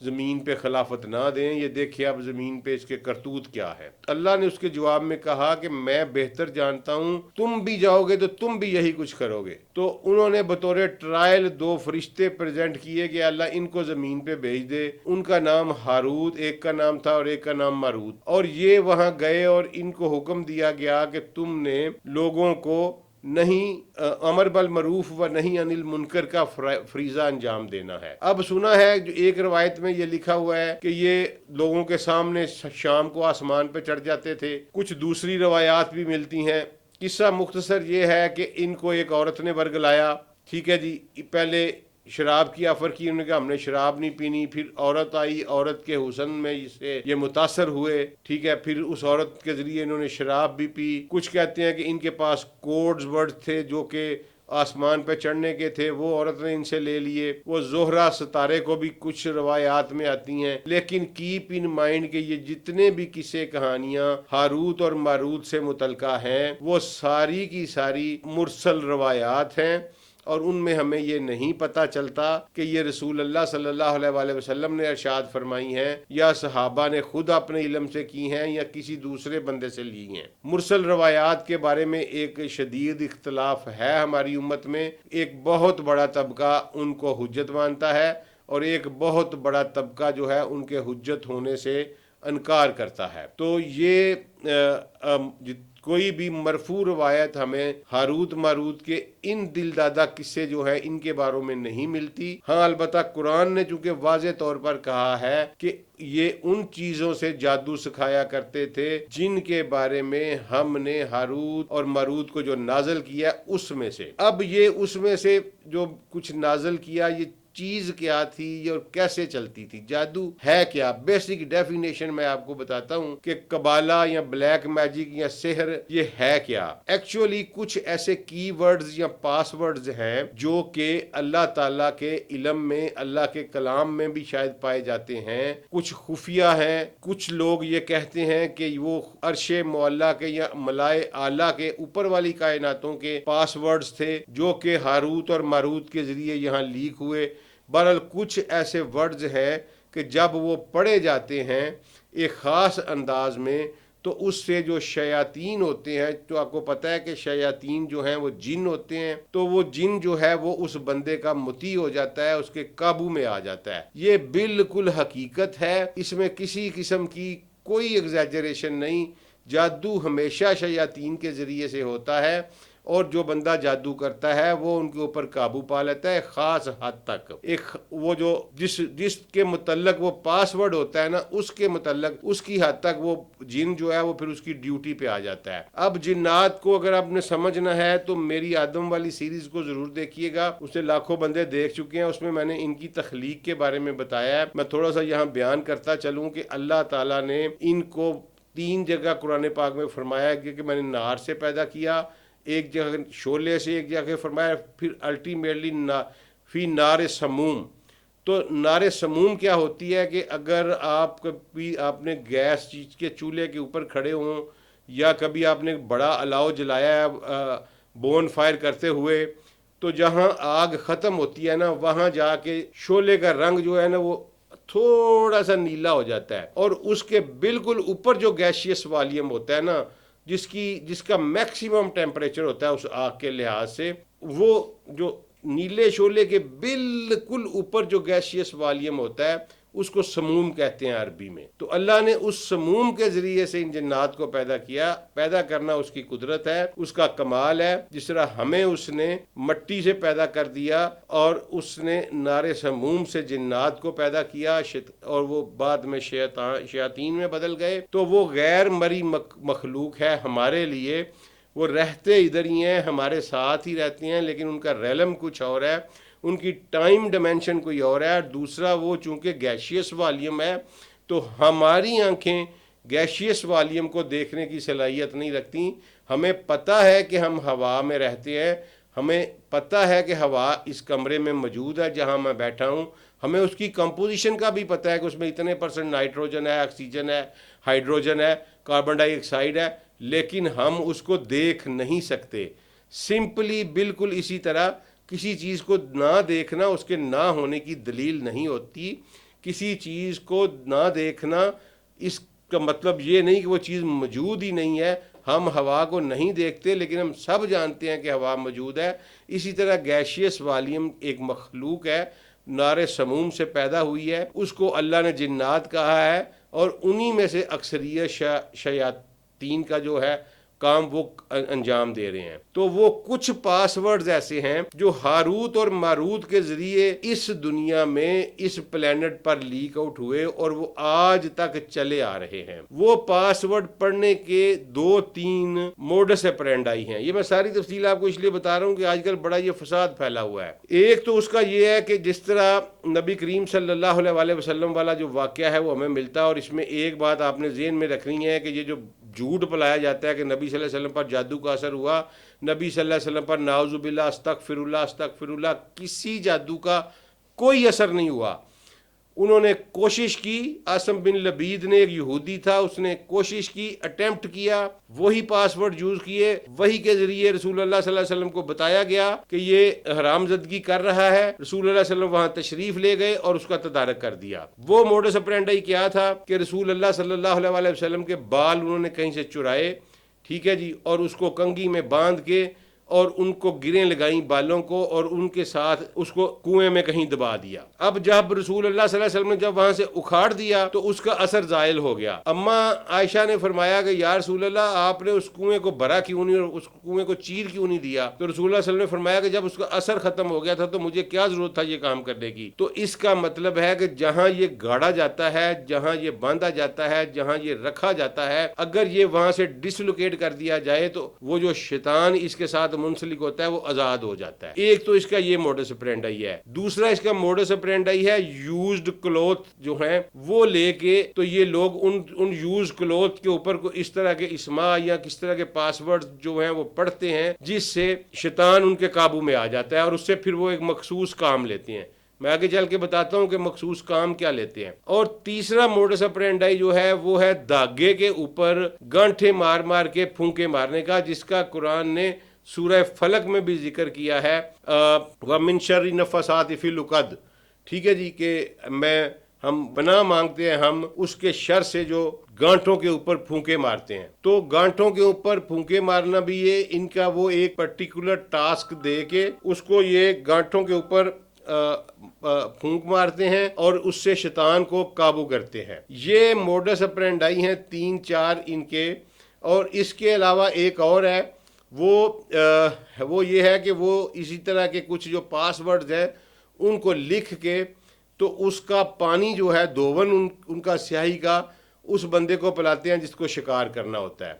زمین پہ خلافت نہ دیں، یہ دیکھیں اب زمین پہ اس کے کرتوت کیا ہے۔ اللہ نے اس کے جواب میں کہا کہ میں بہتر جانتا ہوں، تم بھی جاؤ گے تو تم بھی یہی کچھ کرو گے۔ تو انہوں نے بطور ٹرائل 2 فرشتے پریزنٹ کیے کہ اللہ ان کو زمین پہ بھیج دے۔ ان کا نام ہاروت ایک کا نام تھا اور ایک کا نام ماروت، اور یہ وہاں گئے اور ان کو حکم دیا گیا کہ تم نے لوگوں کو نہیں امر بالمعروف و نہیں عن المنکر کا فریضہ انجام دینا ہے۔ اب سنا ہے جو ایک روایت میں یہ لکھا ہوا ہے کہ یہ لوگوں کے سامنے شام کو آسمان پہ چڑھ جاتے تھے، کچھ دوسری روایات بھی ملتی ہیں۔ قصہ مختصر یہ ہے کہ ان کو ایک عورت نے ورگلایا، ٹھیک ہے جی، پہلے شراب کی آفر کی، انہوں نے کہا ہم نے شراب نہیں پینی، پھر عورت آئی، عورت کے حسن میں سے یہ متاثر ہوئے، ٹھیک ہے، پھر اس عورت کے ذریعے انہوں نے شراب بھی پی۔ کچھ کہتے ہیں کہ ان کے پاس کوڈز ورڈ تھے جو کہ آسمان پہ چڑھنے کے تھے، وہ عورت نے ان سے لے لیے۔ وہ زہرہ ستارے کو بھی کچھ روایات میں آتی ہیں، لیکن کیپ ان مائنڈ کہ یہ جتنے بھی قصے کہانیاں ہاروت اور ماروت سے متعلقہ ہیں وہ ساری کی ساری مرسل روایات ہیں، اور ان میں ہمیں یہ نہیں پتہ چلتا کہ یہ رسول اللہ صلی اللہ علیہ وآلہ وسلم نے ارشاد فرمائی ہیں یا صحابہ نے خود اپنے علم سے کی ہیں یا کسی دوسرے بندے سے لی ہیں۔ مرسل روایات کے بارے میں ایک شدید اختلاف ہے ہماری امت میں، ایک بہت بڑا طبقہ ان کو حجت مانتا ہے اور ایک بہت بڑا طبقہ جو ہے ان کے حجت ہونے سے انکار کرتا ہے۔ تو یہ کوئی بھی مرفوع روایت ہمیں ہاروت ماروت کے ان دل دادہ قصے جو ہیں ان کے بارے میں نہیں ملتی۔ ہاں البتہ قرآن نے چونکہ واضح طور پر کہا ہے کہ یہ ان چیزوں سے جادو سکھایا کرتے تھے جن کے بارے میں ہم نے ہاروت اور ماروت کو جو نازل کیا اس میں سے۔ اب یہ اس میں سے جو کچھ نازل کیا یہ چیز کیا تھی اور کیسے چلتی تھی، جادو ہے کیا؟ بیسک ڈیفینیشن میں آپ کو بتاتا ہوں کہ قبالہ یا بلیک میجک یا سحر یہ ہے کیا۔ ایکچولی کچھ ایسے کی ورڈز یا پاس ورڈز ہیں جو کہ اللہ تعالیٰ کے علم میں، اللہ کے کلام میں بھی شاید پائے جاتے ہیں، کچھ خفیہ ہیں۔ کچھ لوگ یہ کہتے ہیں کہ وہ عرش معلیٰ کے یا ملائے اعلیٰ کے اوپر والی کائناتوں کے پاس ورڈز تھے جو کہ ہاروت اور ماروت کے ذریعے یہاں لیک ہوئے۔ بہرحال کچھ ایسے ورڈز ہیں کہ جب وہ پڑھے جاتے ہیں ایک خاص انداز میں تو اس سے جو شیاطین ہوتے ہیں، تو آپ کو پتہ ہے کہ شیاطین جو ہیں وہ جن ہوتے ہیں، تو وہ جن جو ہے وہ اس بندے کا مطیع ہو جاتا ہے، اس کے قابو میں آ جاتا ہے۔ یہ بالکل حقیقت ہے، اس میں کسی قسم کی کوئی ایگزیجریشن نہیں۔ جادو ہمیشہ شیاطین کے ذریعے سے ہوتا ہے، اور جو بندہ جادو کرتا ہے وہ ان کے اوپر قابو پا لیتا ہے خاص حد تک۔ ایک وہ جو جس کے متعلق وہ پاس ورڈ ہوتا ہے نا، اس کے متعلق اس کی حد تک وہ جن جو ہے وہ پھر اس کی ڈیوٹی پہ آ جاتا ہے۔ اب جنات کو اگر آپ نے سمجھنا ہے تو میری آدم والی سیریز کو ضرور دیکھیے گا، اسے لاکھوں بندے دیکھ چکے ہیں، اس میں نے ان کی تخلیق کے بارے میں بتایا ہے۔ میں تھوڑا سا یہاں بیان کرتا چلوں کہ اللہ تعالیٰ نے ان کو 3 جگہ قرآن پاک میں فرمایا ہے کہ میں نے نار سے پیدا کیا، ایک جگہ شعلے سے، ایک جگہ فرمایا، پھر الٹیمیٹلی فی نار سموم۔ تو نار سموم کیا ہوتی ہے کہ اگر آپ نے گیس چیز کے چولہے کے اوپر کھڑے ہوں یا کبھی آپ نے بڑا الاؤ جلایا ہے بون فائر کرتے ہوئے، تو جہاں آگ ختم ہوتی ہے نا وہاں جا کے شعلے کا رنگ جو ہے نا وہ تھوڑا سا نیلا ہو جاتا ہے، اور اس کے بالکل اوپر جو گیشیس والیم ہوتا ہے نا، جس کا میکسیمم ٹیمپریچر ہوتا ہے اس آگ کے لحاظ سے، وہ جو نیلے شعلے کے بالکل اوپر جو گیشیس والیم ہوتا ہے اس کو سموم کہتے ہیں عربی میں۔ تو اللہ نے اس سموم کے ذریعے سے ان جنات کو پیدا کیا۔ پیدا کرنا اس کی قدرت ہے، اس کا کمال ہے۔ جس طرح ہمیں اس نے مٹی سے پیدا کر دیا اور اس نے نار سموم سے جنات کو پیدا کیا، اور وہ بعد میں شیاطین میں بدل گئے، تو وہ غیر مری مخلوق ہے ہمارے لیے۔ وہ رہتے ادھر ہی ہیں، ہمارے ساتھ ہی رہتے ہیں، لیکن ان کا ریلم کچھ اور ہے، ان کی ٹائم ڈیمینشن کوئی اور ہے۔ اور دوسرا وہ چونکہ گیشیس والیم ہے تو ہماری آنکھیں گیشیس والیم کو دیکھنے کی صلاحیت نہیں رکھتی۔ ہمیں پتہ ہے کہ ہم ہوا میں رہتے ہیں، ہمیں پتہ ہے کہ ہوا اس کمرے میں موجود ہے جہاں میں بیٹھا ہوں، ہمیں اس کی کمپوزیشن کا بھی پتہ ہے کہ اس میں اتنے % نائٹروجن ہے، آکسیجن ہے، ہائیڈروجن ہے، کاربن ڈائی آکسائڈ ہے، لیکن ہم اس کو دیکھ نہیں سکتے۔ سمپلی بالکل اسی طرح کسی چیز کو نہ دیکھنا اس کے نہ ہونے کی دلیل نہیں ہوتی کسی چیز کو نہ دیکھنا اس کا مطلب یہ نہیں کہ وہ چیز موجود ہی نہیں ہے. ہم ہوا کو نہیں دیکھتے لیکن ہم سب جانتے ہیں کہ ہوا موجود ہے. اسی طرح گیشیس والیم ایک مخلوق ہے، نار سموم سے پیدا ہوئی ہے، اس کو اللہ نے جنات کہا ہے، اور انہی میں سے اکثریت شیاطین کا جو ہے کام وہ انجام دے رہے ہیں. تو وہ کچھ پاس ورڈز ایسے ہیں جو ہاروت اور ماروت کے ذریعے اس دنیا میں اس پلینٹ پر لیک آؤٹ ہوئے اور وہ آج تک چلے آ رہے ہیں. وہ پاس ورڈ پڑھنے کے 2-3 موڈس اپرینڈائی ہیں. یہ میں ساری تفصیل آپ کو اس لیے بتا رہا ہوں کہ آج کل بڑا یہ فساد پھیلا ہوا ہے. ایک تو اس کا یہ ہے کہ جس طرح نبی کریم صلی اللہ علیہ وسلم والا جو واقعہ ہے وہ ہمیں ملتا ہے، اور اس میں ایک بات آپ نے ذہن میں رکھنی ہے کہ یہ جو جھوٹ پلایا جاتا ہے کہ نبی صلی اللہ علیہ وسلم پر جادو کا اثر ہوا، نبی صلی اللہ علیہ وسلم پر نعوذ باللہ استغفر اللہ کسی جادو کا کوئی اثر نہیں ہوا. انہوں نے کوشش کی، عاصم بن لبید نے ایک یہودی تھا، اس نے کوشش کی، اٹیمپٹ کیا، وہی پاس ورڈ یوز کیے، وہی کے ذریعے رسول اللہ صلی اللہ علیہ وسلم کو بتایا گیا کہ یہ حرام زدگی کر رہا ہے. رسول اللہ صلی اللہ علیہ وسلم وہاں تشریف لے گئے اور اس کا تدارک کر دیا. وہ موڈس اپرینڈائی کیا تھا کہ رسول اللہ صلی اللہ علیہ وسلم کے بال انہوں نے کہیں سے چرائے، ٹھیک ہے جی، اور اس کو کنگھی میں باندھ کے اور ان کو گریں لگائیں بالوں کو، اور ان کے ساتھ اس کو کنویں میں کہیں دبا دیا. اب جب رسول اللہ صلی اللہ علیہ وسلم نے جب وہاں سے اکھاڑ دیا تو اس کا اثر زائل ہو گیا. اما عائشہ نے فرمایا کہ یا رسول اللہ آپ نے اس کنویں کو بھرا کیوں نہیں اور اس کنویں کو چیر کیوں نہیں دیا؟ تو رسول اللہ صلی اللہ علیہ وسلم نے فرمایا کہ جب اس کا اثر ختم ہو گیا تھا تو مجھے کیا ضرورت تھا یہ کام کرنے کی. تو اس کا مطلب ہے کہ جہاں یہ گاڑا جاتا ہے، جہاں یہ باندھا جاتا ہے، جہاں یہ رکھا جاتا ہے، اگر یہ وہاں سے ڈسلوکیٹ کر دیا جائے تو وہ جو شیطان اس کے ساتھ منسلک ہوتا ہے وہ آزاد ہو جاتا ہے. ایک تو اس کا یہ موڈس اپرینڈائی ہے. دوسرا اس کا موڈس اپرینڈائی ہے یوزڈ کلوتھ جو ہیں وہ لے کے، تو یہ لوگ ان یوز کلوتھ کے اوپر کو اس طرح کے اسماء یا کس طرح کے پاس ورڈ جو ہیں وہ پڑھتے ہیں جس سے شیطان ان کے قابو میں آ جاتا ہے، اور اس سے پھر وہ ایک مخصوص کام لیتے ہیں. میں آگے چل کے بتاتا ہوں کہ مخصوص کام کیا لیتے ہیں. اور تیسرا موڈس اپرینڈائی جو ہے وہ ہے دھاگے کے اوپر گانٹھے مار مار کے پھونکے مارنے کا، جس کا قرآن نے سورہ فلق میں بھی ذکر کیا ہے، وَمِن شَرِّ النَّفَّاثَاتِ فِي الْعُقَدِ، ٹھیک ہے جی، کہ ہم پناہ مانگتے ہیں ہم اس کے شر سے جو گانٹھوں کے اوپر پھونکے مارتے ہیں. تو گانٹھوں کے اوپر پھونکے مارنا بھی یہ ان کا وہ ایک پرٹیکولر ٹاسک دے کے اس کو یہ گانٹھوں کے اوپر پھونک مارتے ہیں اور اس سے شیطان کو قابو کرتے ہیں. یہ موڈس اپرینڈائی ہیں 3-4 ان کے. اور اس کے علاوہ ایک اور ہے، وہ یہ ہے کہ وہ اسی طرح کے کچھ جو پاس ورڈز ہیں ان کو لکھ کے تو اس کا پانی جو ہے دوون ان کا سیاہی کا اس بندے کو پلاتے ہیں جس کو شکار کرنا ہوتا ہے.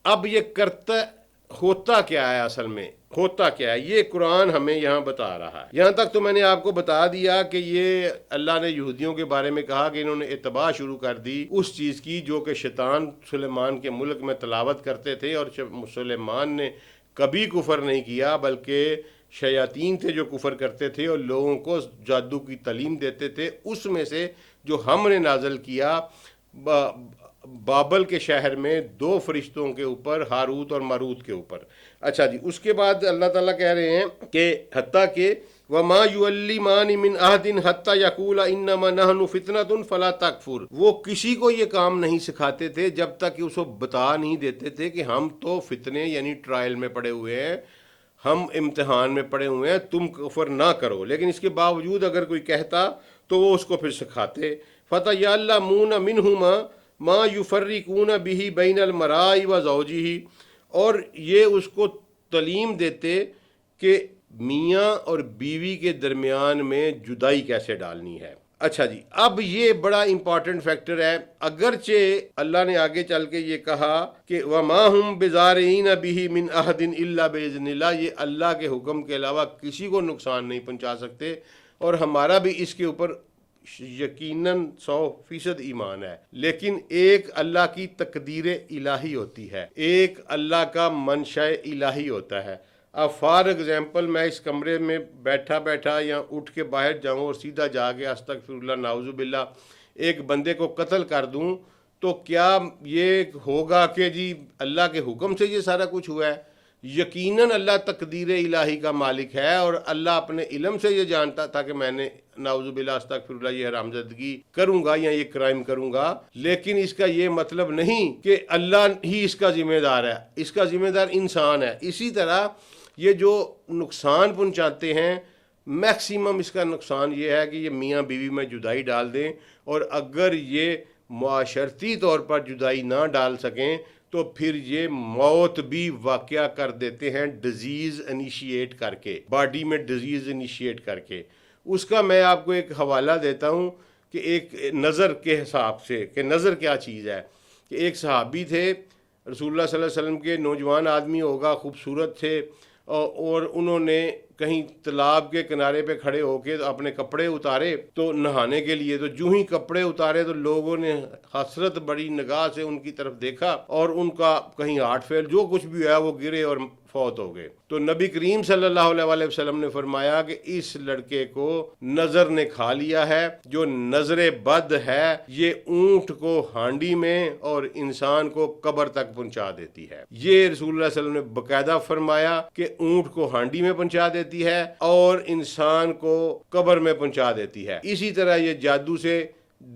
اب یہ کرتا ہوتا کیا ہے، اصل میں ہوتا کیا ہے یہ قرآن ہمیں یہاں بتا رہا ہے. یہاں تک تو میں نے آپ کو بتا دیا کہ یہ اللہ نے یہودیوں کے بارے میں کہا کہ انہوں نے اتباع شروع کر دی اس چیز کی جو کہ شیطان سلیمان کے ملک میں تلاوت کرتے تھے، اور سلیمان نے کبھی کفر نہیں کیا بلکہ شیاطین تھے جو کفر کرتے تھے اور لوگوں کو جادو کی تعلیم دیتے تھے. اس میں سے جو ہم نے نازل کیا بابل کے شہر میں 2 فرشتوں کے اوپر، ہاروت اور ماروت کے اوپر. اچھا جی، اس کے بعد اللہ تعالیٰ کہہ رہے ہیں کہ حتیٰ کہ وَمَا يُعَلِّمَانِ مِنْ أَحَدٍ حَتَّى يَقُولَ إِنَّمَا نَحْنُ فِتْنَةٌ فَلَا تَكْفُرْ. وہ کسی کو یہ کام نہیں سکھاتے تھے جب تک کہ اس کو بتا نہیں دیتے تھے کہ ہم تو فتنے یعنی ٹرائل میں پڑے ہوئے ہیں، ہم امتحان میں پڑے ہوئے ہیں، تم کفر نہ کرو. لیکن اس کے باوجود اگر کوئی کہتا تو وہ اس کو پھر سکھاتے. فَتَيَعْلَمُونَ مِنْهُمَا مَا يُفَرِّقُونَ بِهِ بَيْنَ الْمَرْءِ وَزَوْجِهِ، اور یہ اس کو تعلیم دیتے کہ میاں اور بیوی کے درمیان میں جدائی کیسے ڈالنی ہے. اچھا جی، اب یہ بڑا امپورٹنٹ فیکٹر ہے. اگرچہ اللہ نے آگے چل کے یہ کہا کہ وَمَا هُمْ بِضَارِّينَ بِهِ مِنْ أَحَدٍ إِلَّا بِإِذْنِ اللَّهِ، یہ اللہ کے حکم کے علاوہ کسی کو نقصان نہیں پہنچا سکتے، اور ہمارا بھی اس کے اوپر یقیناً 100% ایمان ہے. لیکن ایک اللہ کی تقدیر الہی ہوتی ہے، ایک اللہ کا منشاء الہی ہوتا ہے. اب فار ایگزامپل میں اس کمرے میں بیٹھا یا اٹھ کے باہر جاؤں اور سیدھا جا کے استغفر اللہ نعوذ باللہ ایک بندے کو قتل کر دوں، تو کیا یہ ہوگا کہ جی اللہ کے حکم سے یہ سارا کچھ ہوا ہے؟ یقیناً اللہ تقدیر الہی کا مالک ہے، اور اللہ اپنے علم سے یہ جانتا تھا کہ میں نے نعوذ باللہ استغفر اللہ یہ حرام زدگی کروں گا یا یہ کرائم کروں گا، لیکن اس کا یہ مطلب نہیں کہ اللہ ہی اس کا ذمہ دار ہے، اس کا ذمہ دار انسان ہے۔ اسی طرح یہ جو نقصان پہنچاتے ہیں، میکسیمم اس کا نقصان یہ ہے کہ یہ میاں بیوی میں جدائی ڈال دیں، اور اگر یہ معاشرتی طور پر جدائی نہ ڈال سکیں تو پھر یہ موت بھی واقع کر دیتے ہیں، ڈیزیز انیشیٹ کر کے، باڈی میں ڈیزیز انیشیٹ کر کے۔ اس کا میں آپ کو ایک حوالہ دیتا ہوں کہ ایک نظر کے حساب سے کہ نظر کیا چیز ہے، کہ ایک صحابی تھے رسول اللہ صلی اللہ علیہ وسلم کے، نوجوان آدمی ہوگا، خوبصورت تھے، اور انہوں نے کہیں تالاب کے کنارے پہ کھڑے ہو کے اپنے کپڑے اتارے تو نہانے کے لیے، تو جو ہی کپڑے اتارے تو لوگوں نے حسرت بڑی نگاہ سے ان کی طرف دیکھا، اور ان کا کہیں ہارٹ فیل جو کچھ بھی ہوا وہ گرے اور فوت ہو گئے۔ تو نبی کریم صلی اللہ علیہ وسلم نے فرمایا کہ اس لڑکے کو نظر نے کھا لیا ہے، جو نظر بد ہے یہ اونٹ کو ہانڈی میں اور انسان کو قبر تک پہنچا دیتی ہے۔ یہ رسول اللہ صلی اللہ علیہ وسلم نے باقاعدہ فرمایا کہ اونٹ کو ہانڈی میں پہنچا دیتی ہے اور انسان کو قبر میں پہنچا دیتی ہے۔ اسی طرح یہ جادو سے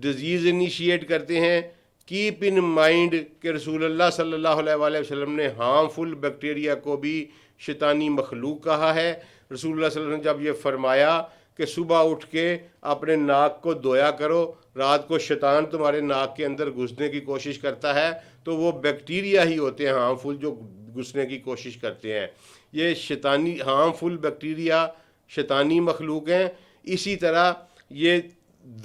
ڈیزیز انیشیٹ کرتے ہیں۔ کیپ ان مائنڈ کہ رسول اللہ صلی اللہ علیہ وسلم نے ہارمفل بیکٹیریا کو بھی شیطانی مخلوق کہا ہے۔ رسول اللہ صلی اللہ علیہ وسلم نے جب یہ فرمایا کہ صبح اٹھ کے اپنے ناک کو دھویا کرو، رات کو شیطان تمہارے ناک کے اندر گھسنے کی کوشش کرتا ہے، تو وہ بیکٹیریا ہی ہوتے ہیں ہارمفل جو گھسنے کی کوشش کرتے ہیں۔ یہ شیطانی ہارمفل بیکٹیریا شیطانی مخلوق ہیں۔ اسی طرح یہ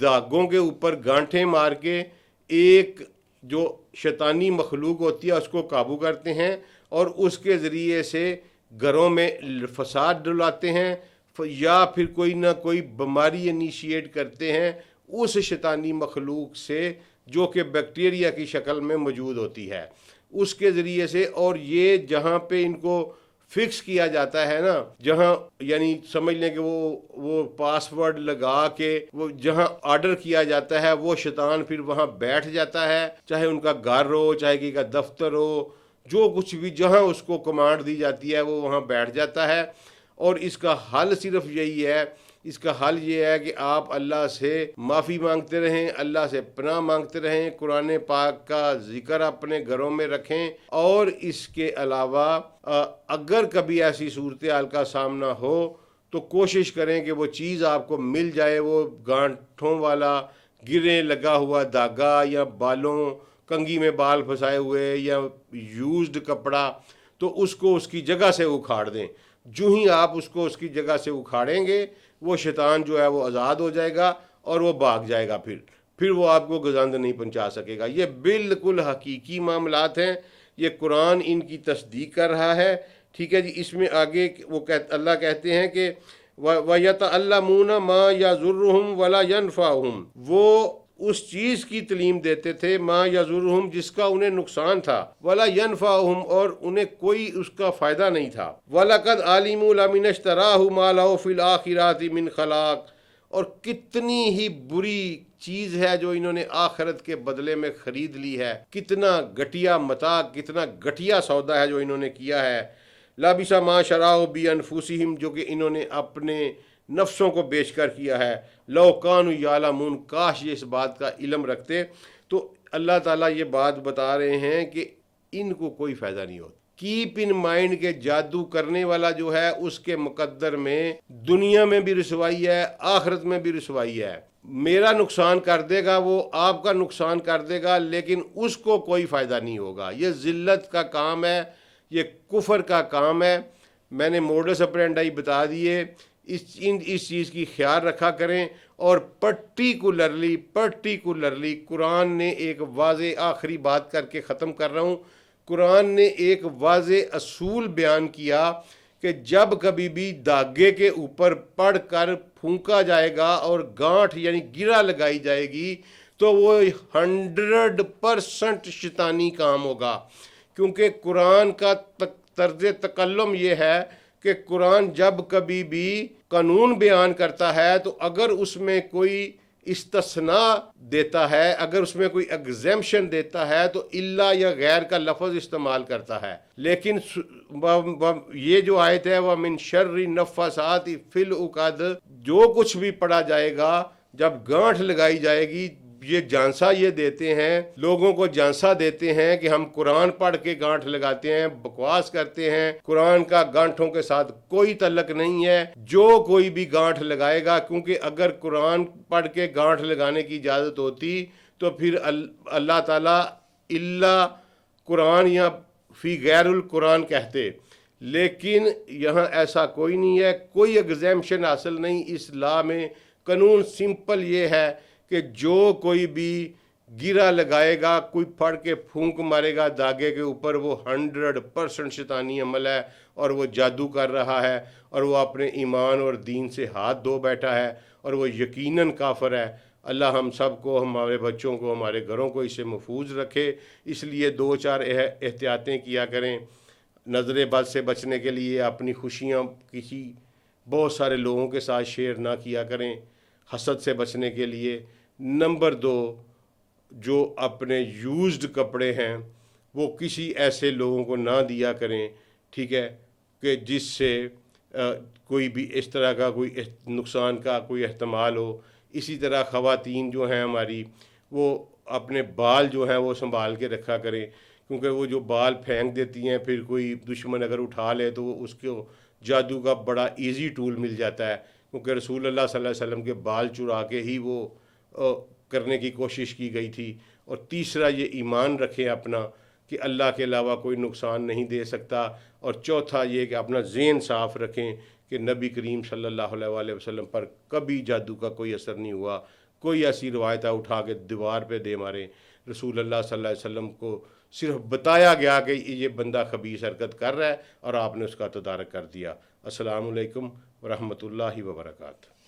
داغوں کے اوپر گانٹھیں مار کے ایک جو شیطانی مخلوق ہوتی ہے اس کو قابو کرتے ہیں، اور اس کے ذریعے سے گھروں میں فساد ڈلاتے ہیں، یا پھر کوئی نہ کوئی بیماری انیشیٹ کرتے ہیں اس شیطانی مخلوق سے جو کہ بیکٹیریا کی شکل میں موجود ہوتی ہے، اس کے ذریعے سے۔ اور یہ جہاں پہ ان کو فکس کیا جاتا ہے نا، جہاں یعنی سمجھ لیں کہ وہ پاس ورڈ لگا کے وہ جہاں آرڈر کیا جاتا ہے وہ شیطان پھر وہاں بیٹھ جاتا ہے، چاہے ان کا گھر ہو، چاہے کہ کا دفتر ہو، جو کچھ بھی جہاں اس کو کمانڈ دی جاتی ہے وہ وہاں بیٹھ جاتا ہے۔ اور اس کا حل صرف یہی ہے، اس کا حل یہ ہے کہ آپ اللہ سے معافی مانگتے رہیں، اللہ سے پناہ مانگتے رہیں، قرآن پاک کا ذکر اپنے گھروں میں رکھیں، اور اس کے علاوہ اگر کبھی ایسی صورتحال کا سامنا ہو تو کوشش کریں کہ وہ چیز آپ کو مل جائے، وہ گانٹھوں والا گرے لگا ہوا دھاگا یا بالوں کنگھی میں بال پھنسائے ہوئے یا یوزڈ کپڑا، تو اس کو اس کی جگہ سے اکھاڑ دیں۔ جو ہی آپ اس کو اس کی جگہ سے اکھاڑیں گے وہ شیطان جو ہے وہ آزاد ہو جائے گا اور وہ بھاگ جائے گا، پھر وہ آپ کو گزند نہیں پہنچا سکے گا۔ یہ بالکل حقیقی معاملات ہیں، یہ قرآن ان کی تصدیق کر رہا ہے۔ ٹھیک ہے جی، اس میں آگے وہ اللہ کہتے ہیں کہ وَيَتَعَلَّمُونَ مَا يَضُرُّهُمْ وَلَا يَنْفَعُهُمْ، وہ اس چیز کی تعلیم دیتے تھے ما یضرہم جس کا انہیں نقصان تھا، ولا ینفعہم اور انہیں کوئی اس کا فائدہ نہیں تھا، وَلَقَدْ عَلِمُوا لَمَنِ اشْتَرَاهُ مَا لَهُ فِي الْآخِرَةِ مِنْ خَلَاقٍ، اور کتنی ہی بری چیز ہے جو انہوں نے آخرت کے بدلے میں خرید لی ہے، کتنا گھٹیا متاع، کتنا گھٹیا سودا ہے جو انہوں نے کیا ہے۔ لَبِئْسَ مَا شَرَوْا بِأَنفُسِهِمْ، جو کہ انہوں نے اپنے نفسوں کو بیچ کر کیا ہے۔ لَوْ كَانُوا يَعْلَمُونَ، کاش یہ اس بات کا علم رکھتے۔ تو اللہ تعالیٰ یہ بات بتا رہے ہیں کہ ان کو کوئی فائدہ نہیں ہوتا۔ کیپ ان مائنڈ کے جادو کرنے والا جو ہے اس کے مقدر میں دنیا میں بھی رسوائی ہے، آخرت میں بھی رسوائی ہے۔ میرا نقصان کر دے گا، وہ آپ کا نقصان کر دے گا، لیکن اس کو کوئی فائدہ نہیں ہوگا۔ یہ ذلت کا کام ہے، یہ کفر کا کام ہے۔ میں نے موڈس اپرینڈائی بتا دیے، اس چیز کی خیال رکھا کریں۔ اور پرٹیکولرلی قرآن نے ایک واضح آخری بات کر کے ختم کر رہا ہوں، قرآن نے ایک واضح اصول بیان کیا کہ جب کبھی بھی دھاگے کے اوپر پڑھ کر پھونکا جائے گا اور گانٹھ یعنی گرہ لگائی جائے گی تو وہ 100% شیطانی کام ہوگا، کیونکہ قرآن کا طرز تکلم یہ ہے کہ قرآن جب کبھی بھی قانون بیان کرتا ہے تو اگر اس میں کوئی استثناء دیتا ہے، اگر اس میں کوئی ایگزیمشن دیتا ہے تو الا یا غیر کا لفظ استعمال کرتا ہے. لیکن یہ جو آیت ہے وہ من شر نفاسات فی العقد، جو کچھ بھی پڑھا جائے گا جب گانٹھ لگائی جائے گی، یہ جانسا یہ دیتے ہیں، لوگوں کو جانسا دیتے ہیں کہ ہم قرآن پڑھ کے گانٹھ لگاتے ہیں، بکواس کرتے ہیں. قرآن کا گانٹھوں کے ساتھ کوئی تعلق نہیں ہے. جو کوئی بھی گانٹھ لگائے گا، کیونکہ اگر قرآن پڑھ کے گانٹھ لگانے کی اجازت ہوتی تو پھر اللہ تعالیٰ الا قرآن یا فی غیر القرآن کہتے. لیکن یہاں ایسا کوئی نہیں ہے، کوئی ایگزیمشن حاصل نہیں. اس لا میں قانون سمپل یہ ہے کہ جو کوئی بھی گرا لگائے گا، کوئی پھڑ کے پھونک مارے گا داغے کے اوپر، وہ 100% شیطانی عمل ہے اور وہ جادو کر رہا ہے اور وہ اپنے ایمان اور دین سے ہاتھ دھو بیٹھا ہے اور وہ یقیناً کافر ہے. اللہ ہم سب کو، ہمارے بچوں کو، ہمارے گھروں کو اس سے محفوظ رکھے. اس لیے 2-4 احتیاطیں کیا کریں. نظر بد سے بچنے کے لیے اپنی خوشیاں کسی بہت سارے لوگوں کے ساتھ شیئر نہ کیا کریں. حسد سے بچنے کے لیے نمبر 2، جو اپنے یوزڈ کپڑے ہیں وہ کسی ایسے لوگوں کو نہ دیا کریں، ٹھیک ہے، کہ جس سے کوئی بھی اس طرح کا کوئی نقصان کا کوئی احتمال ہو. اسی طرح خواتین جو ہیں ہماری، وہ اپنے بال جو ہیں وہ سنبھال کے رکھا کریں، کیونکہ وہ جو بال پھینک دیتی ہیں، پھر کوئی دشمن اگر اٹھا لے تو وہ اس کو جادو کا بڑا ایزی ٹول مل جاتا ہے. کیونکہ رسول اللہ صلی اللہ علیہ وسلم کے بال چرا کے ہی وہ کرنے کی کوشش کی گئی تھی. اور تیسرا یہ ایمان رکھیں اپنا کہ اللہ کے علاوہ کوئی نقصان نہیں دے سکتا. اور چوتھا یہ کہ اپنا ذہن صاف رکھیں کہ نبی کریم صلی اللہ علیہ وسلم پر کبھی جادو کا کوئی اثر نہیں ہوا. کوئی ایسی روایتہ اٹھا کے دیوار پہ دے مارے. رسول اللہ صلی اللہ علیہ وسلم کو صرف بتایا گیا کہ یہ بندہ خبیث حرکت کر رہا ہے اور آپ نے اس کا تدارک کر دیا. السلام علیکم ورحمۃ اللہ وبرکاتہ.